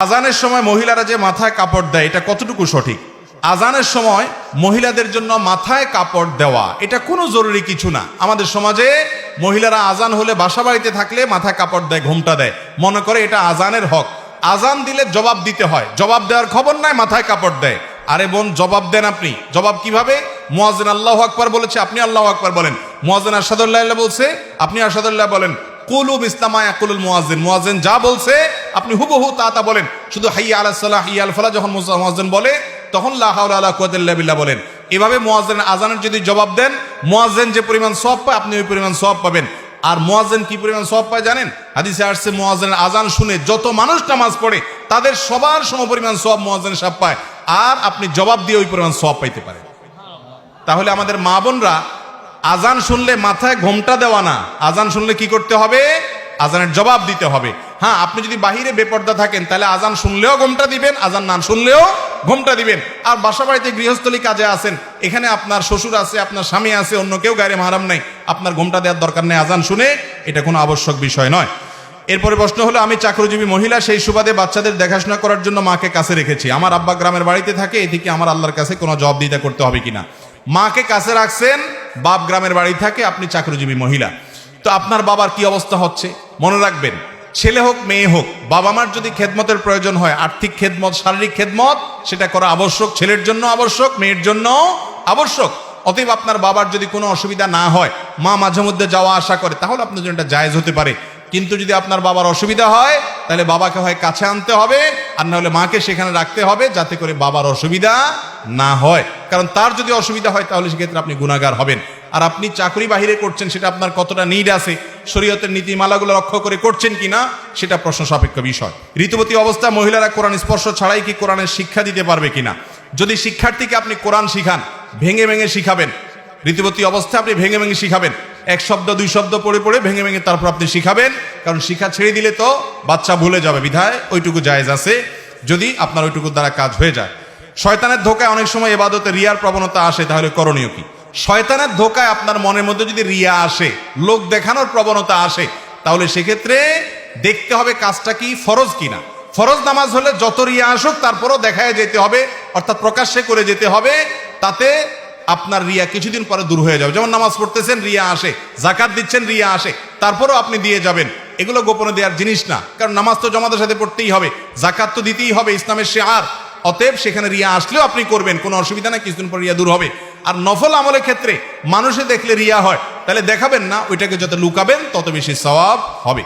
আজানের সময় মহিলারা যে মাথায় কাপড় দেয় এটা কতটুকু সঠিক? আজানের সময় মহিলাদের জন্য মাথায় কাপড় দেওয়া এটা কোনো জরুরি কিছু না। আমাদের সমাজে মহিলারা আজান হলে বাসা বাড়িতে থাকলে মাথায় কাপড় দেয়, ঘোমটা দেয়, মনে করে এটা আজানের হক। আজান দিলে জবাব দিতে হয়, জবাব দেওয়ার খবর নাই, মাথায় কাপড় দেয়। আরে বোন, জবাব দেন আপনি। জবাব কিভাবে? মুয়াজ্জিন আল্লাহু আকবার বলেছে, আপনি আল্লাহু আকবার বলেন। মুয়াজ্জিন আশহাদুল্লাহ বলছে, আপনি আশহাদুল্লাহ বলেন। কুলু বিসলামা ইয়াকুলুল মুয়াজ্জিন, মুয়াজ্জিন যা বলছে আপনি হুবহু তা বলেন। শুধু হাইয়া আলাস সালাহ হাইয়া আল ফালাহ যখন মুয়াজ্জিন বলে তখন লা হাওলা ওয়ালা কুওয়াতা ইল্লা বিল্লাহ বলেন। এভাবে মুয়াজ্জিনের আজানের যদি জবাব দেন, মুয়াজ্জিন যে পরিমাণ সওয়াব পায় আপনি ওই পরিমাণ সওয়াব পাবেন। আর মুয়াজ্জিন কি পরিমাণ সওয়াব পায় জানেন? হাদিসে আসছে মুয়াজ্জিনের আজান শুনে যত মানুষ নামাজ পড়ে তাদের সবার সমপরিমাণ সওয়াব মুয়াজ্জিন সাহেব পায়, আর আপনি জবাব দিয়ে ওই পরিমাণ সওয়াব পাইতে পারেন। তাহলে আমাদের মা বোনরা আজান শুনলে মাথায় ঘোমটা দেওয়া না, আজান শুনলে কি করতে হবে? আজানের জবাব দিতে হবে। হ্যাঁ, আপনি যদি বাহিরে বেপর্দা থাকেন তাহলে আজান শুনলেও ঘোমটা দিবেন, আজান না শুনলেও ঘোমটা দিবেন। আর বাসা বাড়িতে গৃহস্থলী কাজে আছেন, এখানে আপনার শ্বশুর আছে, আপনার স্বামী আছে, অন্য কেউ গায়ে মাহারাম নাই, আপনার ঘোমটা দেওয়ার দরকার নেই আজান শুনে, এটা কোনো আবশ্যক বিষয় নয়। এরপরে প্রশ্ন হলো, আমি চাকরিজীবী মহিলা, সেই সুবাদে বাচ্চাদের দেখাশোনা করার জন্য মাকে কাছে রেখেছি। আমার আব্বা গ্রামের বাড়িতে থাকে, এদিকে আমার আল্লাহর কাছে কোনো জবাবদিহিতা করতে হবে কিনা? মাকে কাছে রাখছেন, বাপ গ্রামের বাড়ি থাকে, আপনি চাকরিজীবী মহিলা, তো আপনার বাবার কি অবস্থা হচ্ছে? মনে রাখবেন, ছেলে হোক মেয়ে হোক, বাবা মার যদি খেদমতের প্রয়োজন হয়, আর্থিক খেদমত, শারীরিক খেদমত, সেটা করা আবশ্যক। ছেলের জন্য আবশ্যক, মেয়ের জন্য আবশ্যক। অতএব আপনার বাবার যদি কোনো অসুবিধা না হয়, মা মাঝে মধ্যে যাওয়া আসা করে, তাহলে আপনার জন্য এটা জায়েজ হতে পারে। কিন্তু যদি আপনার বাবার অসুবিধা হয় তাহলে বাবাকে হয় কাছে আনতে হবে, আর না হলে মাকে সেখানে রাখতে হবে, যাতে করে বাবার অসুবিধা না হয়। কারণ তার যদি অসুবিধা হয় তাহলে সেক্ষেত্রে আপনি গুনাহগার হবেন। আর আপনি চাকরি বাহিরে করছেন, সেটা আপনার কতটা নিড আছে, শরীয়তের নীতিমালাগুলো রক্ষা করে করছেন কিনা, সেটা প্রশ্ন সাপেক্ষ বিষয়। ঋতুবতী অবস্থা মহিলারা কোরআন স্পর্শ ছাড়াই কি কোরআনের শিক্ষা দিতে পারবে কিনা? যদি শিক্ষার্থীকে আপনি কোরআন শিখান, ভেঙে ভেঙে শিখাবেন। ঋতুবতী অবস্থায় আপনি ভেঙে ভেঙে শিখাবেন, এক শব্দ দুই শব্দ পড়ে পড়ে ভেঙে ভেঙে তারপর আপনি শিখাবেন। কারণ শিক্ষা ছেড়ে দিলে তো বাচ্চা ভুলে যাবে, বিধায় ওইটুকু জায়েজ আছে যদি আপনার ওইটুকুর দ্বারা কাজ হয়ে যায়। শয়তানের ধোকায় অনেক সময় ইবাদতে রিয়ার প্রবণতা আসে, তাহলে করণীয় কি? শয়তানের ধোকায় আপনার মনের মধ্যে যদি রিয়া আসে, লোক দেখানোর প্রবণতা আসে, তাহলে সেক্ষেত্রে দেখতে হবে কাজটা কি ফরজ কিনা। ফরজ নামাজ হলে যত রিয়া আসুক তারপরও দেখায় যেতে হবে, অর্থাৎ প্রকাশ্যে করে যেতে হবে, তাতে আপনার রিয়া কিছুদিন পরে দূর হয়ে যাবে। যেমন নামাজ পড়তেছেন, রিয়া আসে, যাকাত দিচ্ছেন, রিয়া আসে, তারপরও আপনি দিয়ে যাবেন। এগুলো গোপনে দেওয়ার জিনিস না, কারণ নামাজ তো জামাতের সাথে পড়তেই হবে, যাকাত তো দিতেই হবে, ইসলামের শিআর। অতএব সেখানে রিয়া আসলেও আপনি করবেন, কোনো অসুবিধা নাই, কিছুদিন পর রিয়া দূর হবে। আর নফল আমলের ক্ষেত্রে মানুষে দেখলে রিয়া হয়, তাহলে দেখাবেন না, ওইটাকে যত লুকাবেন তত বেশি সওয়াব হবে।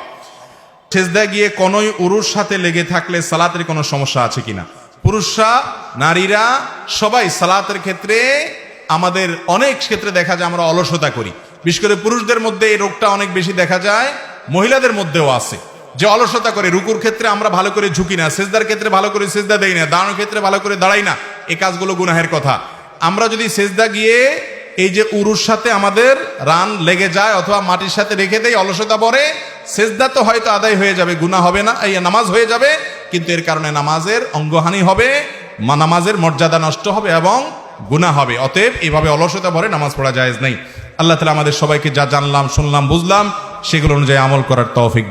সেজদায় গিয়ে কোনোই উরুর সাথে লেগে থাকলে সালাতের কোনো সমস্যা আছে কিনা? পুরুষরা, নারীরা সবাই সালাতের ক্ষেত্রে, আমাদের অনেক ক্ষেত্রে দেখা যায় আমরা অলসতা করি। বিশেষ করে পুরুষদের মধ্যে এই রোগটা অনেক বেশি দেখা যায়, মহিলাদের মধ্যেও আছে, যে অলসতা করে। রুকুর ক্ষেত্রে আমরা ভালো করে ঝুঁকি না, সেজদার ক্ষেত্রে ভালো করে সেজদা দেই না, দাঁড়ানোর ক্ষেত্রে ভালো করে দাঁড়াই না, এই কাজগুলো গুনাহের কথা। আমরা যদি সেজদা গিয়ে এই যে উরুর সাথে আমাদের রান লেগে যায় অথবা মাটির সাথে রেখে দেয়, অলসতা পরে, সেজদা তো হয়তো আদায় হয়ে যাবে, গুনাহ হবে না, এই নামাজ হয়ে যাবে, কিন্তু এর কারণে নামাজের অঙ্গহানি হবে, নামাজের মর্যাদা নষ্ট হবে এবং গুনাহ হবে। অতএব এইভাবে অলসতা ভরে নামাজ পড়া জায়েজ নেই। আল্লাহ তাআলা আমাদের সবাইকে যা জানলাম, শুনলাম, বুঝলাম, সেগুলো অনুযায়ী আমল করার তৌফিক